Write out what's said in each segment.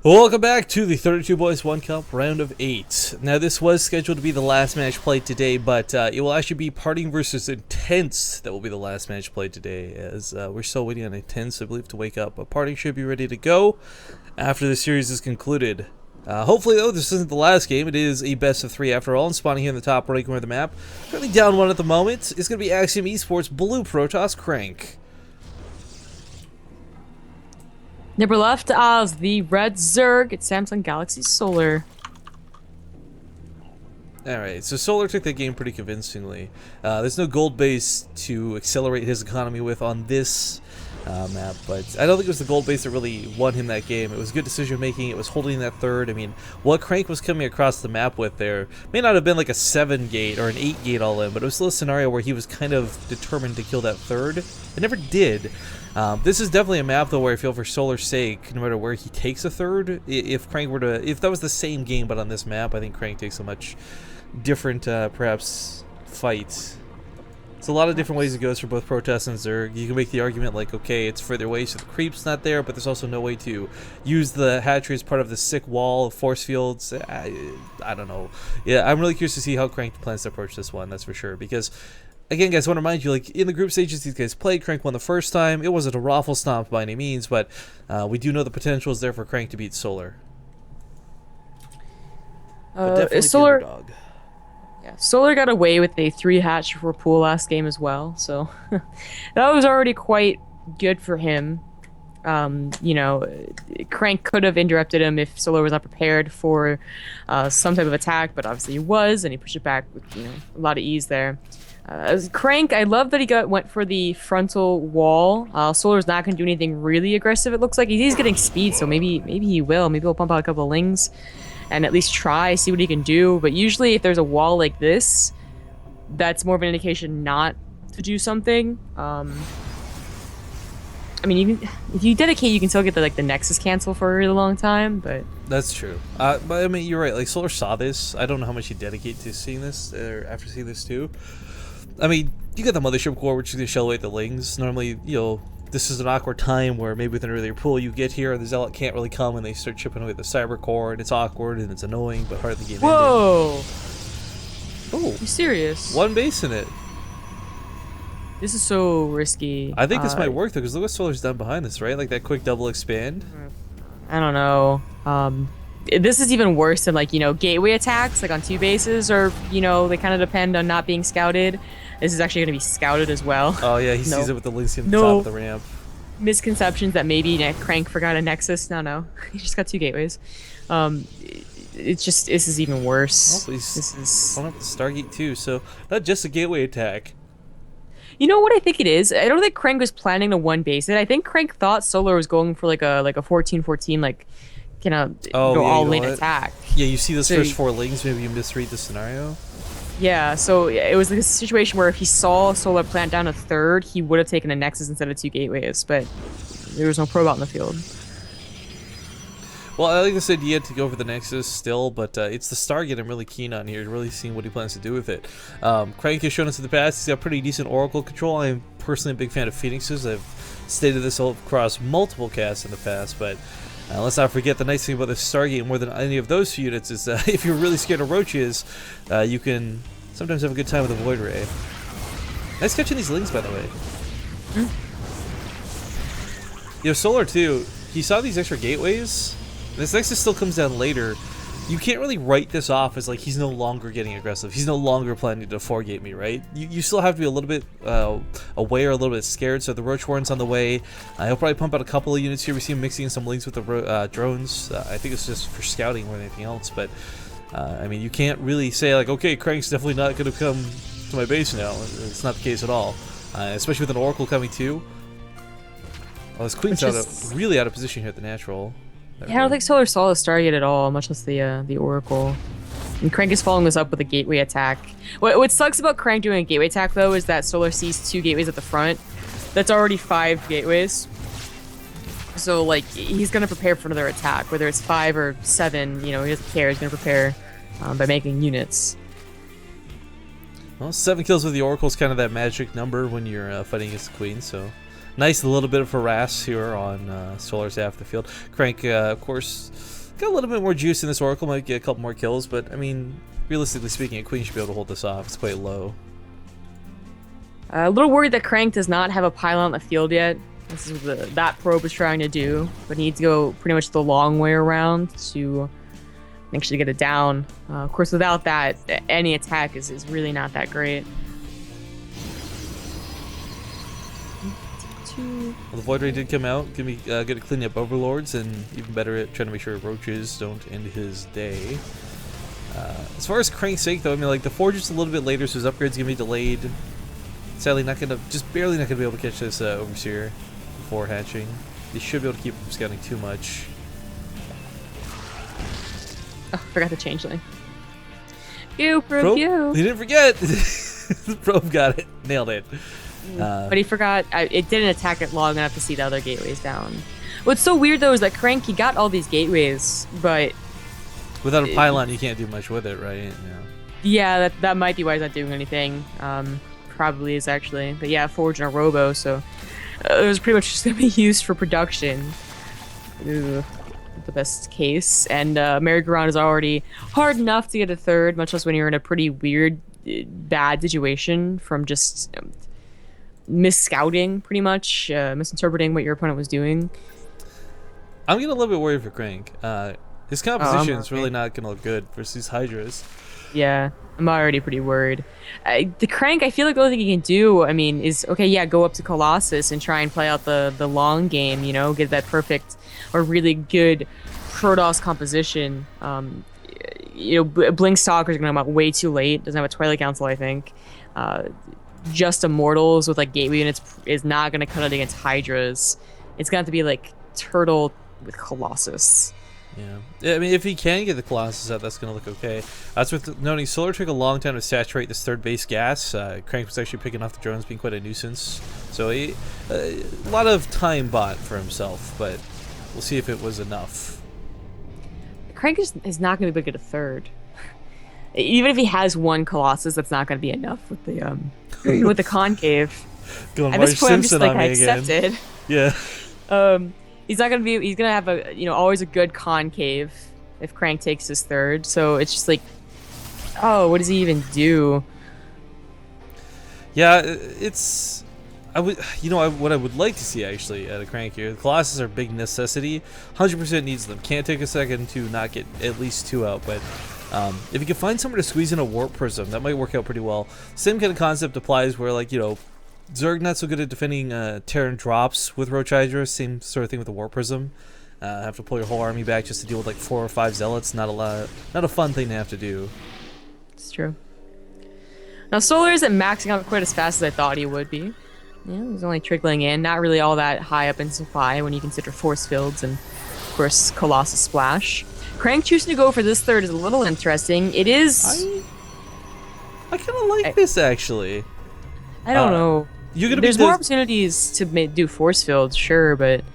Welcome back to the 32Boys1Cup round of 8. Now this was scheduled to be the last match played today, but it will actually be Parting versus Intense that will be the last match played today, as we're still waiting on Intense, I believe, to wake up. But Parting should be ready to go after the series is concluded. Hopefully, though, this isn't the last game. It is a best of 3 after all, and spawning here in the top right corner of the map. Currently down 1 at the moment. It's going to be Axiom Esports Blue Protoss CranK. Neighbor left as the red Zerg. It's Samsung Galaxy Solar. Alright, so Solar took that game pretty convincingly. There's no gold base to accelerate his economy with on this map, but I don't think it was the gold base that really won him that game. It was good decision making, it was holding that third. I mean, what CranK was coming across the map with there may not have been like a 7 gate or an 8 gate all in, but it was still a scenario where he was kind of determined to kill that third. It never did. This is definitely a map though where I feel for Solar's sake, no matter where he takes a third, if CranK were to, if that was the same game but on this map, I think CranK takes a much different, perhaps, fight. It's a lot of different ways it goes for both Protoss and Zerg. You can make the argument like, okay, it's further away so the creep's not there, but there's also no way to use the hatchery as part of the sick wall of force fields. I don't know. Yeah, I'm really curious to see how CranK plans to approach this one, that's for sure, because again, guys, I want to remind you, like, in the group stages these guys played, CranK won the first time. It wasn't a raffle stomp by any means, but we do know the potential is there for CranK to beat Solar. But definitely Solar, the underdog. yeah, Solar got away with a 3 hatch for pool last game as well, so that was already quite good for him. You know, CranK could have interrupted him if Solar was not prepared for some type of attack, but obviously he was, and he pushed it back with, you know, a lot of ease there. CranK, I love that he went for the frontal wall. Solar's not going to do anything really aggressive, it looks like. He's getting speed, so maybe he will. Maybe he'll pump out a couple of lings and at least try, see what he can do. But usually if there's a wall like this, that's more of an indication not to do something. I mean, even if you dedicate, you can still get the Nexus cancel for a really long time, but... That's true. But I mean, you're right. Like, Solar saw this. I don't know how much he dedicate to seeing this, or after seeing this too. I mean, you got the Mothership Core, which is going to shell away the Lings. Normally, you know, this is an awkward time where maybe with an earlier pull you get here, the Zealot can't really come, and they start chipping away the Cyber Core, and it's awkward, and it's annoying, but hard to get Whoa! Oh! You serious? 1 base in it. This is so risky. I think this might work, though, because look what Solar's done behind this, right? Like that quick double expand. I don't know. This is even worse than, like, you know, gateway attacks, like on 2 bases, or, you know, they kind of depend on not being scouted. This is actually going to be scouted as well. Oh, yeah, he sees it with the Lynx at the top of the ramp. Misconceptions that maybe CranK forgot a Nexus. No. He just got 2 gateways. It's just, this is even worse. Oh, he's this is... going up the Stargate, too, so not just a gateway attack. You know what I think it is? I don't think CranK was planning to 1 base it. I think CranK thought Solar was going for like a 14-14, like, kind of all-in attack. Yeah, you see those first 4 Lings, maybe you misread the scenario. Yeah, so it was like a situation where if he saw Solar plant down a 3rd, he would have taken a Nexus instead of 2 gateways, but there was no probot in the field. Well, I like this idea to go for the Nexus still, but it's the Stargate I'm really keen on here, really seeing what he plans to do with it. CranK has shown us in the past he's got pretty decent Oracle control. I'm personally a big fan of Phoenixes. I've stated this across multiple casts in the past, but let's not forget the nice thing about the Stargate more than any of those units is if you're really scared of roaches, you can sometimes have a good time with a Void Ray. Nice catching these Lings, by the way. You know, Solar too, he saw these extra gateways. This Nexus still comes down later. You can't really write this off as like he's no longer getting aggressive. He's no longer planning to 4-gate me, right? You still have to be a little bit aware, a little bit scared. So the Roach Warren's on the way. He'll probably pump out a couple of units here. We see him mixing some Lings with the drones. I think it's just for scouting more than anything else. But I mean, you can't really say like, okay, CranK's definitely not going to come to my base now. It's not the case at all, especially with an Oracle coming too. Well, this Queen's really out of position here at the natural. Yeah, I don't think Solar saw the Stargate at all, much less the Oracle. And CranK is following this up with a gateway attack. What sucks about CranK doing a gateway attack, though, is that Solar sees 2 gateways at the front. That's already 5 gateways. So, like, he's going to prepare for another attack, whether it's 5 or 7, you know, he doesn't care. He's going to prepare by making units. Well, 7 kills with the Oracle is kind of that magic number when you're fighting against the Queen, so Nice little bit of harass here on Solar's half of the field. CranK, of course, got a little bit more juice in this Oracle. Might get a couple more kills, but I mean, realistically speaking, a Queen should be able to hold this off. It's quite low. A little worried that CranK does not have a pylon on the field yet. This is what that probe is trying to do, but he needs to go pretty much the long way around to actually get it down. Of course, without that, any attack is really not that great. Well, the Void Ray did come out. Gonna be good at cleaning up Overlords, and even better at trying to make sure roaches don't end his day. As far as CranK's sake, though, I mean, like, the Forge is a little bit later, so his upgrade's gonna be delayed. Sadly, just barely not gonna be able to catch this Overseer before hatching. He should be able to keep him from scouting too much. Oh, forgot the changeling. Probe. He didn't forget! The probe got it. Nailed it. But he forgot. It didn't attack it long enough to see the other gateways down. What's so weird, though, is that CranK, he got all these gateways, but... Without a pylon, you can't do much with it, right? Yeah, that might be why he's not doing anything. Probably is, actually. But yeah, Forge and a Robo, so... it was pretty much just going to be used for production. Ugh. The best case. And Merry-Go-Round is already hard enough to get a third, much less when you're in a pretty weird, bad situation from just... mis-scouting, pretty much, misinterpreting what your opponent was doing. I'm getting a little bit worried for CranK. His composition is really not going to look good versus Hydras. Yeah, I'm already pretty worried. The CranK, I feel like the only thing he can do, I mean, is, okay, yeah, go up to Colossus and try and play out the long game, you know, get that perfect or really good Protoss composition. You know, Blink Stalker's going to come out way too late. Doesn't have a Twilight Council, I think. Just Immortals with like gateway units is not going to cut it against Hydras. It's going to have to be like Turtle with Colossus. Yeah, I mean, if he can get the Colossus out, that's going to look okay. That's worth noting. Solar took a long time to saturate this third base gas. CranK was actually picking off the drones, being quite a nuisance. So a lot of time bought for himself, but we'll see if it was enough. CranK is not going to be able to get a third. Even if he has one Colossus, that's not going to be enough with the with the concave. Going At this point, I'm just like, I accepted. Yeah. He's not gonna be. He's gonna have a always a good concave if CranK takes his third. So it's just like, oh, what does he even do? Yeah, it's. What I would like to see actually at a CranK here. The Colossus are a big necessity. 100% needs them. Can't take a second to not get at least 2 out, but. If you can find somewhere to squeeze in a Warp Prism, that might work out pretty well. Same kind of concept applies where, like, Zerg not so good at defending Terran drops with Roach Hydra. Same sort of thing with the Warp Prism. Have to pull your whole army back just to deal with like 4 or 5 Zealots. Not a fun thing to have to do. It's true. Now Solar isn't maxing out quite as fast as I thought he would be. Yeah, he's only trickling in, not really all that high up in supply when you consider Force Fields and, of course, Colossus Splash. CranK choosing to go for this third is a little interesting. It is... I kind of like this, actually. I don't know. There's more opportunities to do Force Fields, sure, but...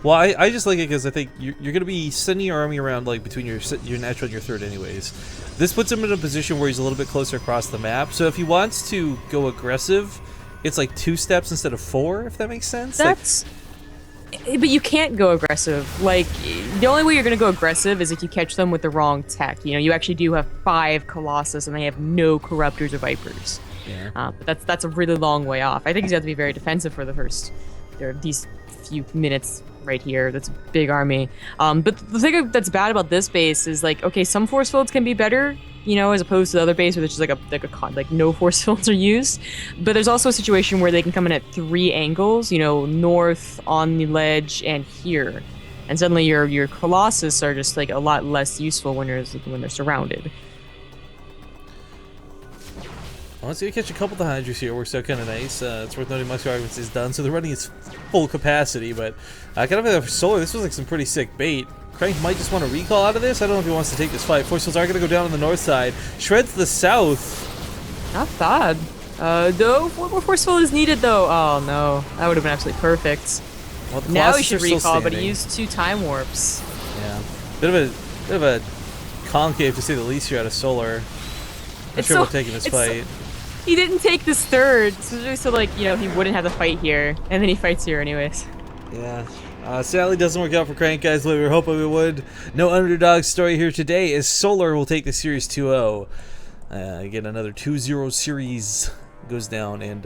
Well, I just like it because I think you're going to be sending your army around like between your natural and your third anyways. This puts him in a position where he's a little bit closer across the map. So if he wants to go aggressive, it's like 2 steps instead of 4, if that makes sense. That's... But you can't go aggressive. Like, the only way you're going to go aggressive is if you catch them with the wrong tech. You actually do have 5 Colossus and they have no Corruptors or Vipers. Yeah. But that's a really long way off. I think he's got to be very defensive for the first these few minutes right here. That's a big army. But the thing that's bad about this base is like, okay, some force fields can be better, as opposed to the other base where there's just like no force fields are used. But there's also a situation where they can come in at 3 angles, north, on the ledge, and here. And suddenly your Colossus are just like a lot less useful when they're surrounded. Well, let's see, catch a couple of the Hydras here. Works out kind of nice. It's worth noting Musk's arguments is done, so they're running its full capacity. But kind of for Solar, this was like some pretty sick bait. CranK might just want to recall out of this. I don't know if he wants to take this fight. Force fields are going to go down on the north side. Shreds the south. Not bad. Though, one more force field is needed, though. Oh, no. That would have been absolutely perfect. Well, now he should recall, but he used 2 time warps. Yeah. Bit of a concave, to say the least, here out of Solar. Not sure about taking this fight. He didn't take this third, so like, you know, he wouldn't have to fight here, and then he fights here anyways. Yeah. Sadly, doesn't work out for CranK, guys, but we were hoping we would. No underdog story here today, as Solar will take the series 2-0. Again, another 2-0 series goes down, and